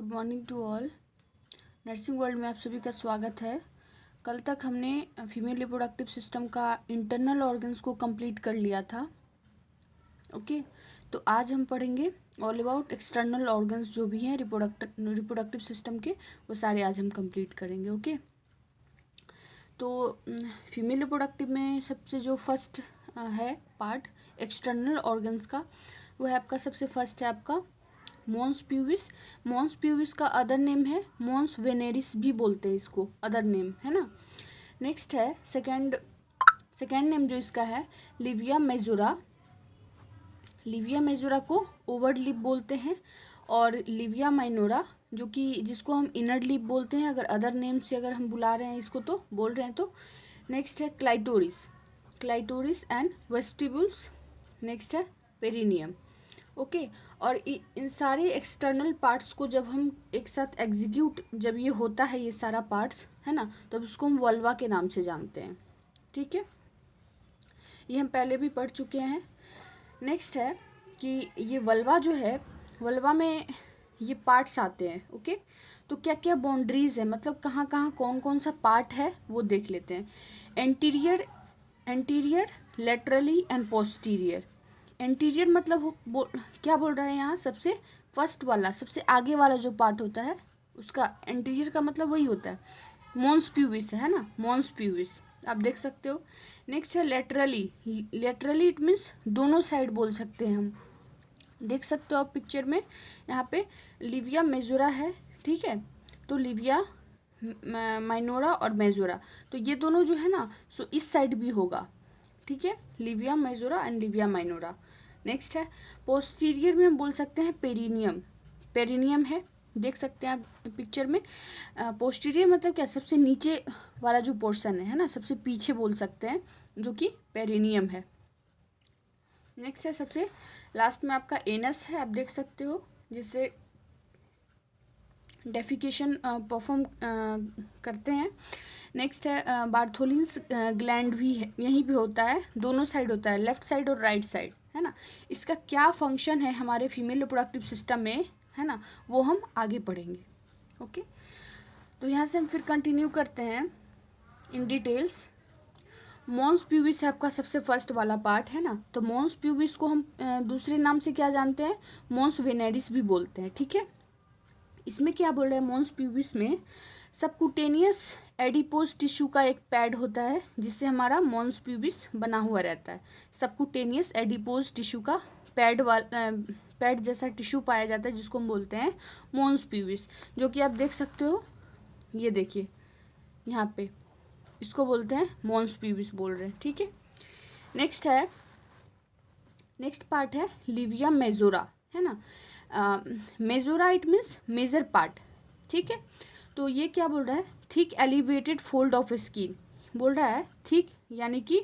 Good morning to all. Nursing world में आप सभी का स्वागत है। कल तक हमने फीमेल रिप्रोडक्टिव सिस्टम का इंटरनल ऑर्गन्स को कंप्लीट कर लिया था। ओके, तो आज हम पढ़ेंगे ऑल अबाउट एक्सटर्नल ऑर्गन्स जो भी हैं रिप्रोडक्टिव सिस्टम के, वो सारे आज हम कंप्लीट करेंगे। ओके, तो फीमेल रिप्रोडक्टिव में सबसे जो फर्स्ट है पार्ट एक्सटर्नल ऑर्गन्स का, वो है आपका सबसे फर्स्ट है आपका मॉन्स प्यूबिस। मॉन्स प्यूबिस का अदर नेम है मॉन्स वेनेरिस भी बोलते हैं इसको, अदर नेम है ना। नेक्स्ट है सेकेंड नेम जो इसका है लिविया मेजुरा। लिविया मेजुरा को ओवर्ड लिप बोलते हैं, और लिविया माइनोरा जो कि जिसको हम इनर लिप बोलते हैं, अगर अदर नेम से अगर हम बुला रहे हैं इसको तो बोल रहे हैं तो। नेक्स्ट है क्लाइटोरिस एंड वेस्टिबुल्स। नेक्स्ट है पेरिनियम। ओके, और इन सारे एक्सटर्नल पार्ट्स को जब हम एक साथ एग्जीक्यूट जब ये होता है, ये सारा पार्ट्स है ना, तब उसको हम वल्वा के नाम से जानते हैं। ठीक है, ये हम पहले भी पढ़ चुके हैं। नेक्स्ट है कि ये वल्वा जो है, वल्वा में ये पार्ट्स आते हैं। ओके, तो क्या क्या बाउंड्रीज है, मतलब कहाँ कहाँ कौन कौन सा पार्ट है वो देख लेते हैं। Anterior laterally and posterior. Anterior मतलब क्या बोल रहा है यहाँ, सबसे फर्स्ट वाला, सबसे आगे वाला जो पार्ट होता है उसका एंटीरियर का मतलब वही होता है। मॉन्स प्यूबिस है ना, मॉन्स प्यूबिस आप देख सकते हो। नेक्स्ट है लेटरली इट मीन्स दोनों साइड बोल सकते हैं हम, देख सकते हो आप पिक्चर में। यहाँ पे लिविया मेजुरा है, ठीक है, तो लिविया माइनोरा और मेजुरा, तो ये दोनों जो है ना सो इस साइड भी होगा। ठीक है, labia majora and labia minora. Next है पोस्टीरियर में हम बोल सकते हैं पेरिनियम है, देख सकते हैं आप पिक्चर में। पोस्टीरियर मतलब क्या, सबसे नीचे वाला जो पोर्शन है ना, सबसे पीछे बोल सकते हैं, जो कि पेरिनियम है। नेक्स्ट है सबसे लास्ट में आपका एनस है, आप देख सकते हो, जिससे डेफिकेशन परफॉर्म करते हैं। नेक्स्ट है बार्थोलिन्स ग्लैंड भी है, यहीं भी होता है, दोनों साइड होता है, लेफ्ट साइड और राइट साइड है ना। इसका क्या फंक्शन है हमारे फीमेल रिप्रोडक्टिव सिस्टम में है ना, वो हम आगे पढ़ेंगे। ओके, तो यहाँ से हम फिर कंटिन्यू करते हैं इन डिटेल्स। मॉन्स प्यूबिस है आपका सबसे फर्स्ट वाला पार्ट है ना, तो मॉन्स प्यूबिस को हम दूसरे नाम से क्या जानते हैं, मॉन्स वेनेरिस भी बोलते हैं। ठीक है, इसमें क्या बोल रहे हैं, मॉन्स प्यूबिस में सबक्यूटेनियस एडिपोज टिश्यू का एक पैड होता है, जिससे हमारा मॉन्स प्यूबिस बना हुआ रहता है। सबक्यूटेनियस एडिपोज टिश्यू का पैड जैसा टिश्यू पाया जाता है, जिसको हम बोलते हैं मॉन्स प्यूबिस, जो कि आप देख सकते हो, ये देखिए यहाँ पे, इसको बोलते हैं मॉन्स प्यूबिस बोल रहे हैं। ठीक है, नेक्स्ट पार्ट है लिविया मेजोरा है ना। Majora it means major part. ठीक है, तो ये क्या बोल रहा है, thick elevated fold of skin बोल रहा है। थिक यानी कि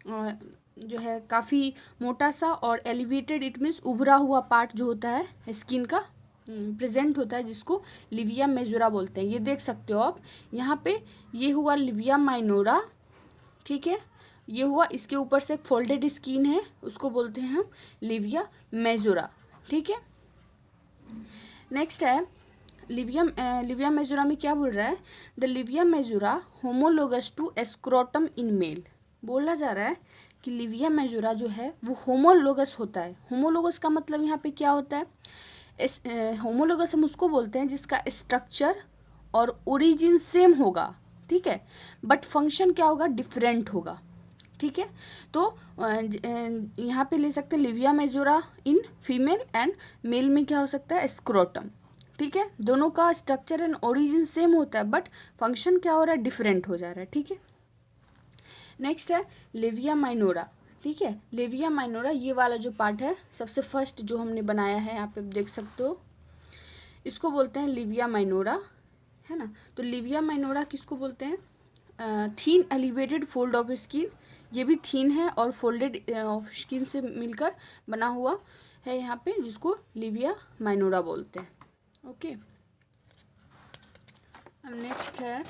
जो है काफ़ी मोटा सा, और एलिवेटेड इट मीन्स उभरा हुआ पार्ट जो होता है स्किन का प्रेजेंट होता है, जिसको लिविया मेजोरा बोलते हैं। ये देख सकते हो आप यहाँ पे, ये हुआ लिविया माइनोरा, ठीक है, ये हुआ, इसके ऊपर से एक फोल्डेड स्किन है, उसको बोलते हैं हम लिविया मेजोरा। ठीक है, नेक्स्ट है लिविया मेजोरा में क्या बोल रहा है, the labia majora homologous to scrotum in male. बोला जा रहा है कि लिविया मेजोरा जो है वो होमोलोगस होता है। होमोलोगस का मतलब यहाँ पे क्या होता है, होमोलोगस हम उसको बोलते हैं जिसका स्ट्रक्चर और ओरिजिन सेम होगा, ठीक है, बट फंक्शन क्या होगा, डिफरेंट होगा। ठीक है, तो यहाँ पे ले सकते हैं labia majora in female, and male में क्या हो सकता है, स्क्रोटम। ठीक है, दोनों का स्ट्रक्चर एंड ओरिजिन सेम होता है, बट फंक्शन क्या हो रहा है, डिफरेंट हो जा रहा है। ठीक है, नेक्स्ट है लिविया माइनोरा। ठीक है, लिविया माइनोरा ये वाला जो पार्ट है सबसे फर्स्ट जो हमने बनाया है, यहाँ पे देख सकते हो, इसको बोलते हैं लिविया माइनोरा है ना। तो लिविया माइनोरा किसको बोलते हैं, थीन एलिवेटेड फोल्ड ऑफ स्किन, ये भी थीन है और फोल्डेड ऑफ स्किन से मिलकर बना हुआ है यहाँ पे, जिसको लिविया माइनोरा बोलते हैं। ओके, अब नेक्स्ट है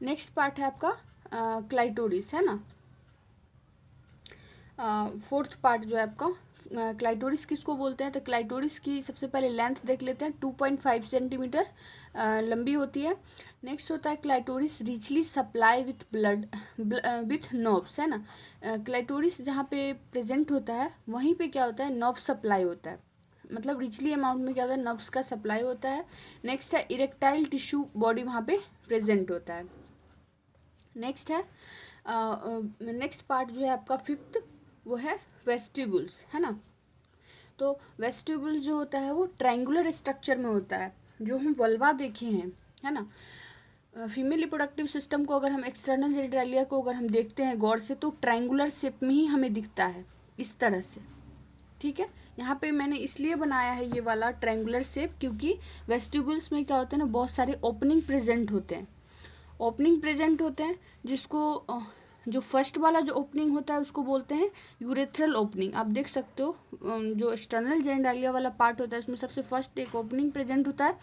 नेक्स्ट पार्ट है आपका क्लाइटोरिस, है ना। फोर्थ पार्ट जो है आपका क्लाइटोरिस किसको बोलते हैं, तो क्लाइटोरिस की सबसे पहले लेंथ देख लेते हैं, 2.5 सेंटीमीटर लंबी होती है। नेक्स्ट होता है clitoris richly supply with blood with nerves, है ना। क्लाइटोरिस जहाँ पे प्रेजेंट होता है वहीं पे क्या होता है, नर्व सप्लाई होता है, मतलब रिचली अमाउंट में क्या होता है, नर्व्स का सप्लाई होता है। नेक्स्ट है इरेक्टाइल टिश्यू बॉडी वहाँ पे प्रेजेंट होता है। नेक्स्ट है नेक्स्ट पार्ट जो है आपका फिफ्थ, वो है वेस्टिब्यूल्स, है ना। तो वेस्टिब्यूल जो होता है वो ट्रायंगुलर स्ट्रक्चर में होता है, जो हम वल्वा देखे हैं, है ना। फीमेल रिप्रोडक्टिव सिस्टम को अगर हम एक्सटर्नल जेनिटालिया को अगर हम देखते हैं गौर से, तो ट्रायंगुलर शेप में ही हमें दिखता है इस तरह से, ठीक है। यहाँ पे मैंने इसलिए बनाया है ये वाला ट्रायंगुलर शेप, क्योंकि वेस्टिब्यूल्स में क्या होता है ना, बहुत सारे ओपनिंग प्रेजेंट होते हैं, जिसको जो फर्स्ट वाला जो ओपनिंग होता है उसको बोलते हैं यूरेथ्रल ओपनिंग। आप देख सकते हो जो एक्सटर्नल जेनिटालिया वाला पार्ट होता है उसमें सबसे फर्स्ट एक ओपनिंग प्रेजेंट होता है,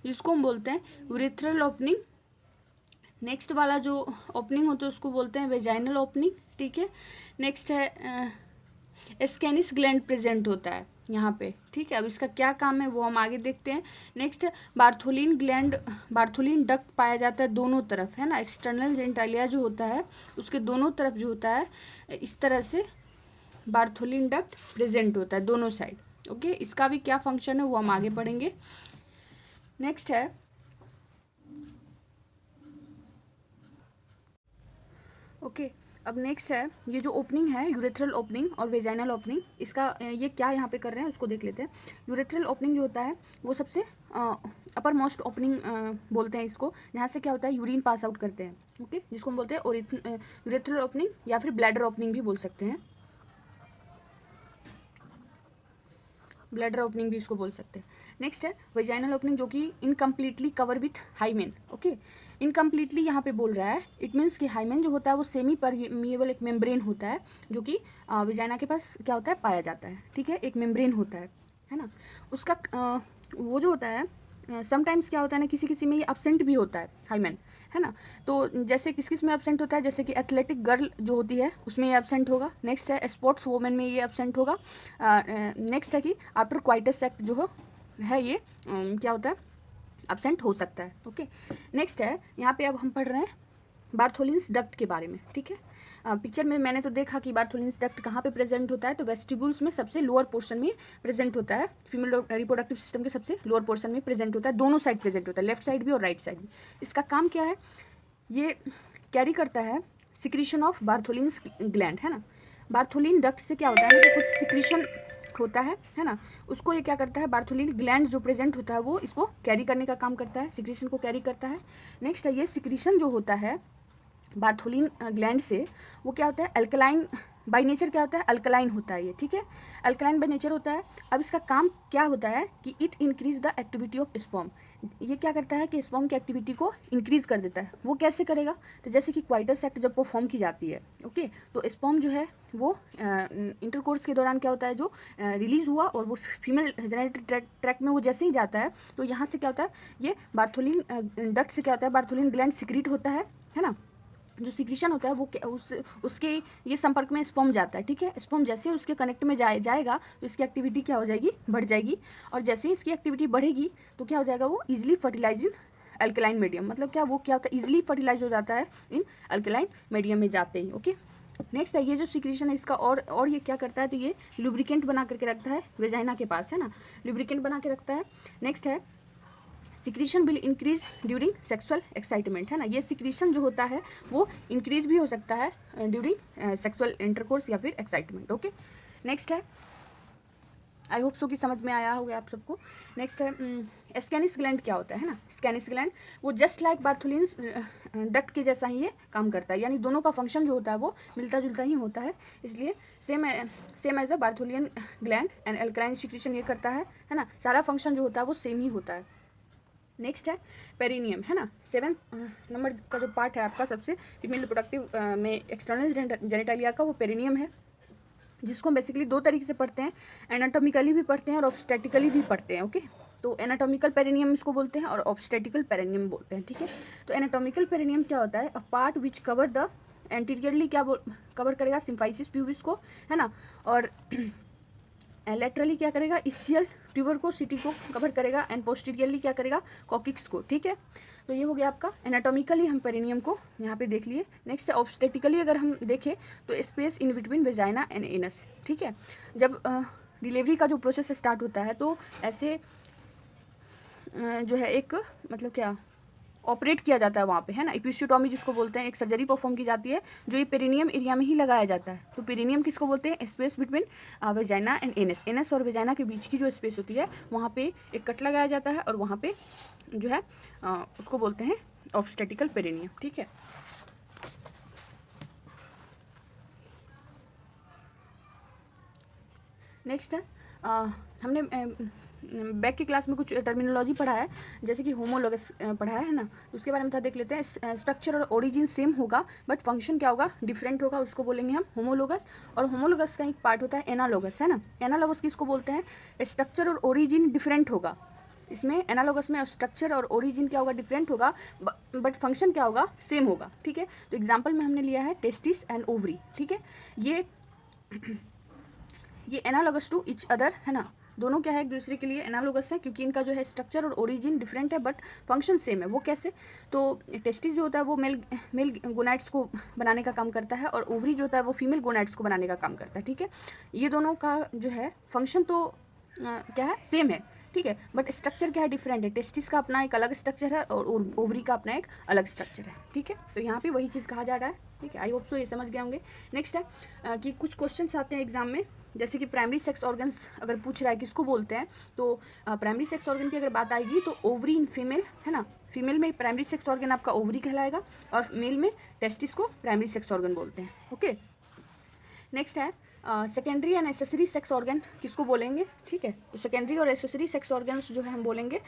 जिसको हम बोलते हैं यूरेथ्रल ओपनिंग। नेक्स्ट वाला जो ओपनिंग होता है उसको बोलते हैं वेजाइनल ओपनिंग, ठीक है। नेक्स्ट है एस्केनिस ग्लैंड प्रेजेंट होता है यहाँ पे, ठीक है। अब इसका क्या काम है वो हम आगे देखते हैं। नेक्स्ट है बार्थोलिन ग्लैंड, बार्थोलिन डक्ट पाया जाता है दोनों तरफ, है ना। एक्सटर्नल जेनिटालिया जो होता है उसके दोनों तरफ जो होता है इस तरह से बार्थोलिन डक्ट प्रेजेंट होता है दोनों साइड, ओके। इसका भी क्या फंक्शन है वो हम आगे पढ़ेंगे। नेक्स्ट है ओके अब नेक्स्ट है ये जो ओपनिंग है यूरेथ्रल ओपनिंग और वेजाइनल ओपनिंग, इसका ये क्या यहाँ पे कर रहे हैं उसको देख लेते हैं। यूरेथ्रल ओपनिंग जो होता है वो सबसे अपर मोस्ट ओपनिंग बोलते हैं इसको, जहाँ से क्या होता है यूरिन पास आउट करते हैं, ओके, जिसको हम बोलते हैं यूरेथ्रल ओपनिंग या फिर ब्लैडर ओपनिंग भी बोल सकते हैं, ब्लैडर ओपनिंग भी इसको बोल सकते हैं। नेक्स्ट है वेजाइनल ओपनिंग, जो कि incompletely cover with hymen, okay. Incompletely यहाँ पे बोल रहा है, इट मीन्स कि हाइमेन जो होता है वो सेमी परमिएबल एक मेम्ब्रेन होता है, जो कि वेजाइना के पास क्या होता है पाया जाता है, ठीक है, एक मेम्ब्रेन होता है ना। उसका वो जो होता है समटाइम्स क्या होता है ना, किसी किसी में ये अब्सेंट भी होता है हाइमेन, है ना। तो जैसे किस किस में एब्सेंट होता है, जैसे कि एथलेटिक गर्ल जो होती है उसमें ये एब्सेंट होगा। नेक्स्ट है स्पोर्ट्स वोमेन में ये एब्सेंट होगा। नेक्स्ट है कि आफ्टर क्वाइटस एक्ट जो है ये क्या होता है एब्सेंट हो सकता है, ओके। नेक्स्ट है यहाँ पे अब हम पढ़ रहे हैं बार्थोलिन्स डक्ट के बारे में, ठीक है। पिक्चर में मैंने तो देखा कि बार्थोलिन्स डक्ट कहाँ पे प्रेजेंट होता है, तो वेस्टिब्यूल्स में सबसे लोअर पोर्शन में प्रेजेंट होता है, फीमेल रिप्रोडक्टिव सिस्टम के सबसे लोअर पोर्शन में प्रेजेंट होता है, दोनों साइड प्रेजेंट होता है, लेफ्ट साइड भी और राइट साइड भी। इसका काम क्या है, ये कैरी करता है सिक्रीशन ऑफ बार्थोलिन्स ग्लैंड, है ना। बार्थोलिन डक्ट से क्या होता है कि कुछ सिक्रीशन होता है ना, उसको ये क्या करता है, बार्थोलिन ग्लैंड जो प्रेजेंट होता है वो इसको कैरी करने का काम करता है, सिक्रीशन को कैरी करता है। नेक्स्ट है ये सिक्रीशन जो होता है बार्थोलिन ग्लैंड से, वो क्या होता है अल्कलाइन बाय नेचर, क्या होता है अल्कलाइन होता है ये, ठीक है, अल्कलाइन बाय नेचर होता है। अब इसका काम क्या होता है कि it increase the activity of sperm, ये क्या करता है कि स्पर्म की एक्टिविटी को इंक्रीज कर देता है। वो कैसे करेगा, तो जैसे कि क्वाइटस एक्ट जब परफॉर्म की जाती है, ओके, तो स्पर्म जो है वो इंटरकोर्स के दौरान क्या होता है जो रिलीज हुआ और वो फीमेल जेनिटल ट्रैक्ट में वो जैसे ही जाता है, तो यहाँ से क्या होता है ये बार्थोलिन डक्ट से क्या होता है बार्थोलिन ग्लैंड सिक्रीट होता है ना। जो सिक्रीशन होता है वो उसके ये संपर्क में स्पर्म जाता है, ठीक है। स्पर्म जैसे उसके कनेक्ट में जाएगा तो इसकी एक्टिविटी क्या हो जाएगी, बढ़ जाएगी, और जैसे ही इसकी एक्टिविटी बढ़ेगी तो क्या हो जाएगा, वो easily fertilize in alkaline medium, मतलब क्या वो क्या होता है इजीली फर्टिलाइज हो जाता है इन अल्कलाइन मीडियम में जाते ही, ओके। नेक्स्ट है ये जो सिक्रीशन है इसका और ये क्या करता है, तो ये लुब्रिकेंट बना करके रखता है वेजाइना के पास, है ना, लुब्रिकेंट बना के रखता है। नेक्स्ट है secretion will increase during sexual excitement, है ना, ये सिक्रीशन जो होता है वो इंक्रीज भी हो सकता है ड्यूरिंग सेक्सुअल इंटरकोर्स या फिर एक्साइटमेंट, ओके। नेक्स्ट है आई होप सो कि समझ में आया होगा आप सबको। नेक्स्ट है स्कैनिस ग्लैंड क्या होता है ना, स्कैनिस ग्लैंड वो जस्ट लाइक बार्थोलिन्स डक्ट के जैसा ही ये काम करता है, यानी दोनों का फंक्शन जो होता है वो मिलता जुलता ही होता है, इसलिए same as a Bartholin gland and alkaline secretion ये करता है ना, सारा फंक्शन जो होता है वो सेम ही होता है। नेक्स्ट है पेरिनियम, है ना, 7 नंबर का जो पार्ट है आपका सबसे फीमेल रिप्रोडक्टिव में एक्सटर्नल जेनिटालिया का, वो पेरिनियम है, जिसको हम बेसिकली 2 तरीके से पढ़ते हैं, एनाटॉमिकली भी पढ़ते हैं और ऑब्स्टेटिकली भी पढ़ते हैं, ओके। तो एनाटॉमिकल पेरिनियम इसको बोलते हैं और ऑब्स्टेटिकल पेरिनियम बोलते हैं, ठीक है। तो एनाटॉमिकल पेरिनियम क्या होता है, a part which cover the anteriorly क्या कवर करेगा सिम्फाइसिस प्यूबिस को, है ना, और लेटरली क्या करेगा इस्चियल ट्यूबरकोसिटी को कवर करेगा एंड पोस्टीरियरली क्या करेगा कॉकिक्स को, ठीक है। तो ये हो गया आपका एनाटॉमिकली हम पेरिनियम को यहाँ पे देख लिए। नेक्स्ट है ऑब्स्टेटिकली, अगर हम देखें तो space in between vagina and anus, ठीक है। जब डिलीवरी का जो प्रोसेस स्टार्ट होता है तो ऐसे जो है एक मतलब क्या ऑपरेट किया जाता है वहाँ पे, है ना, एपिसियोटॉमी जिसको बोलते हैं, एक सर्जरी परफॉर्म की जाती है जो ये पेरिनियम एरिया में ही लगाया जाता है। तो पेरिनियम किसको बोलते हैं, space between vagina and anus, anus और वेजाइना के बीच की जो स्पेस होती है वहाँ पे एक कट लगाया जाता है और वहाँ पे जो है उसको बोलते हैं ऑब्स्टेटिकल पेरिनियम, ठीक है। नेक्स्ट है हमने बैक की क्लास में कुछ टर्मिनोलॉजी पढ़ा है, जैसे कि होमोलोगस पढ़ा है ना, उसके बारे में था देख लेते हैं। स्ट्रक्चर और ओरिजिन सेम होगा बट फंक्शन क्या होगा डिफरेंट होगा, उसको बोलेंगे हम होमोलोगस। और होमोलोगस का एक पार्ट होता है एनालोगस, है ना। एनालोगस किसको बोलते हैं, स्ट्रक्चर और ओरिजिन डिफरेंट होगा। इसमें एनालोगस में स्ट्रक्चर और ओरिजिन क्या होगा डिफरेंट होगा बट फंक्शन क्या होगा सेम होगा, ठीक है। तो एग्जाम्पल में हमने लिया है टेस्टिस एंड ओवरी, ठीक है। ये एनालोगस टू ईच अदर, है ना, दोनों क्या है एक दूसरे के लिए एनालोगस है क्योंकि इनका जो है स्ट्रक्चर और ओरिजिन डिफरेंट है बट फंक्शन सेम है। वो कैसे, तो टेस्टिस जो होता है वो मेल गोनाइड्स को बनाने का काम करता है और ओवरी जो होता है वो फीमेल गोनाइड्स को बनाने का काम करता है, ठीक है। ये दोनों का जो है फंक्शन तो क्या है सेम है, ठीक है, बट स्ट्रक्चर क्या है डिफरेंट है। टेस्टिस का अपना एक अलग स्ट्रक्चर है और ओवरी का अपना एक अलग स्ट्रक्चर है, ठीक है। तो यहाँ पे वही चीज़ कहा जा रहा है, ठीक है। आई होप सो ये समझ गए होंगे। नेक्स्ट है कि कुछ क्वेश्चंस आते हैं एग्जाम में, जैसे कि प्राइमरी सेक्स ऑर्गन्स अगर पूछ रहा है किसको बोलते हैं, तो प्राइमरी सेक्स ऑर्गन की अगर बात आएगी तो ओवरी इन फीमेल, है ना, फीमेल में प्राइमरी सेक्स ऑर्गन आपका ओवरी कहलाएगा और मेल में टेस्टिस को प्राइमरी सेक्स ऑर्गन बोलते हैं, ओके। नेक्स्ट है secondary and accessory sex organ किसको बोलेंगे, ठीक है। तो सेकेंडरी और एसेसरी सेक्स ऑर्गन्स जो है हम बोलेंगे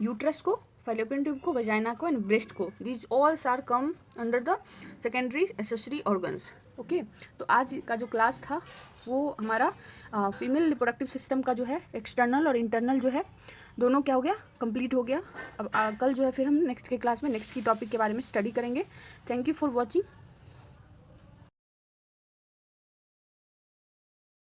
यूट्रस को, फैलोपियन ट्यूब को, वजाइना को एंड ब्रेस्ट को। These alls are come under the secondary accessory organs, okay. तो आज का जो क्लास था वो हमारा फीमेल रिप्रोडक्टिव सिस्टम का जो है एक्सटर्नल और इंटरनल जो है दोनों क्या हो गया कंप्लीट हो गया। अब कल जो है फिर हम नेक्स्ट के क्लास में नेक्स्ट की टॉपिक के बारे में स्टडी करेंगे। Thank you for watching.